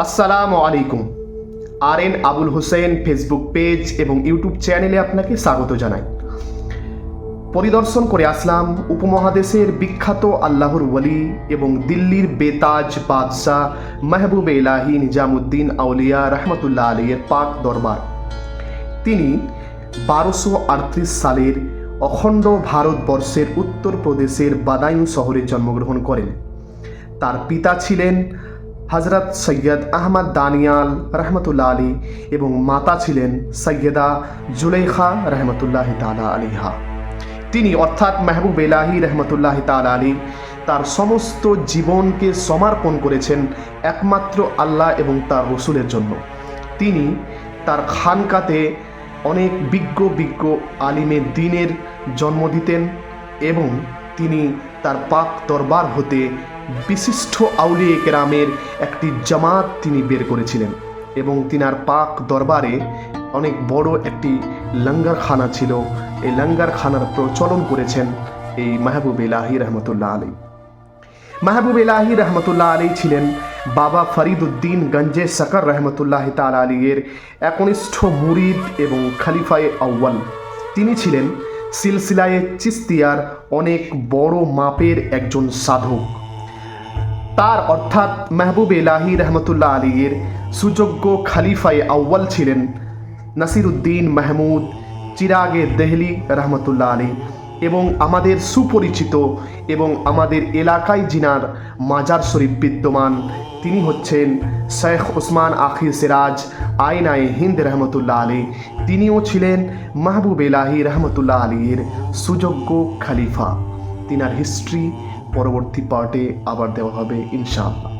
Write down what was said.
আসসালামু আলাইকুম। RN Abul Hossain Facebook page এবং ইউটিউব চ্যানেলে আপনাকে স্বাগত জানাই। পরিদর্শন করে আসলাম উপমহাদেশের বিখ্যাত আল্লাহর ওয়ালি এবং দিল্লির বেতাজ বাদশাহ মাহবুব ইলাহি নিজামুদ্দিন আউলিয়া রহমতুল্লাহ আলীর পাক দরবার। তিনি 1238 সালের অখণ্ড ভারতবর্ষের উত্তরপ্রদেশের বাদায়ুন শহরে জন্মগ্রহণ করেন। তার পিতা ছিলেন হজরত সৈয়দ আহমদ দানিয়াল রহমতুল্লাহ আলী এবং মাতা ছিলেন সৈয়দা জুলেখা রহমতুল্লাহ তাআলা আলিহা। তিনি অর্থাৎ মাহবুব ইলাহি রহমতুল্লাহ তাআলা আলী তার সমস্ত জীবনকে সমর্পণ করেছেন একমাত্র আল্লাহ এবং তার রসুলের জন্য। তিনি তার খানকাতে অনেক বিজ্ঞ আলিমে দ্বীনের জন্ম দিতেন এবং তিনি তার পাক দরবার হতে বিশিষ্ট আউলিয়া কেরামের একটি জামাত তিনি বের করেছিলেন এবং তিনার পাক দরবারে অনেক বড় একটি লঙ্গরখানা ছিল। এই লঙ্গরখানার প্রচলন করেছেন এই মাহবুব ইলাহি রহমতুল্লাহ আলী। মাহবুব ইলাহি রহমতুল্লাহ আলী ছিলেন বাবা ফরিদউদ্দিন গঞ্জে সকর রহমতুল্লাহ তাআলা আলীর একনিষ্ঠ মুরিদ এবং খলিফায়ে আউয়াল। তিনি ছিলেন সিলসিলায়ে চিস্তিয়ার অনেক বড় মাপের একজন সাধক। তার অর্থাৎ মাহবুব ইলাহি রহমতুল্লাহ আলীর সুযোগ্য খলিফায়ে আউয়াল ছিলেন নাসিরুদ্দিন মাহমুদ চিরাগে দেহলি রহমতুল্লাহ আলী এবং আমাদের সুপরিচিত এবং আমাদের এলাকায় জিনার মাজার শরীফ বিদ্যমান তিনি হচ্ছেন শেখ ওসমান আখি সিরাজ আইনায়ে হিন্দ রহমতুল্লাহ আলী। তিনিও ছিলেন মাহবুব ইলাহি রহমতুল্লাহ আলীর সুযোগ্য খলিফা। তিনার হিস্ট্রি পরবর্তী পার্টে আবার দেওয়া হবে ইনশাআল্লাহ।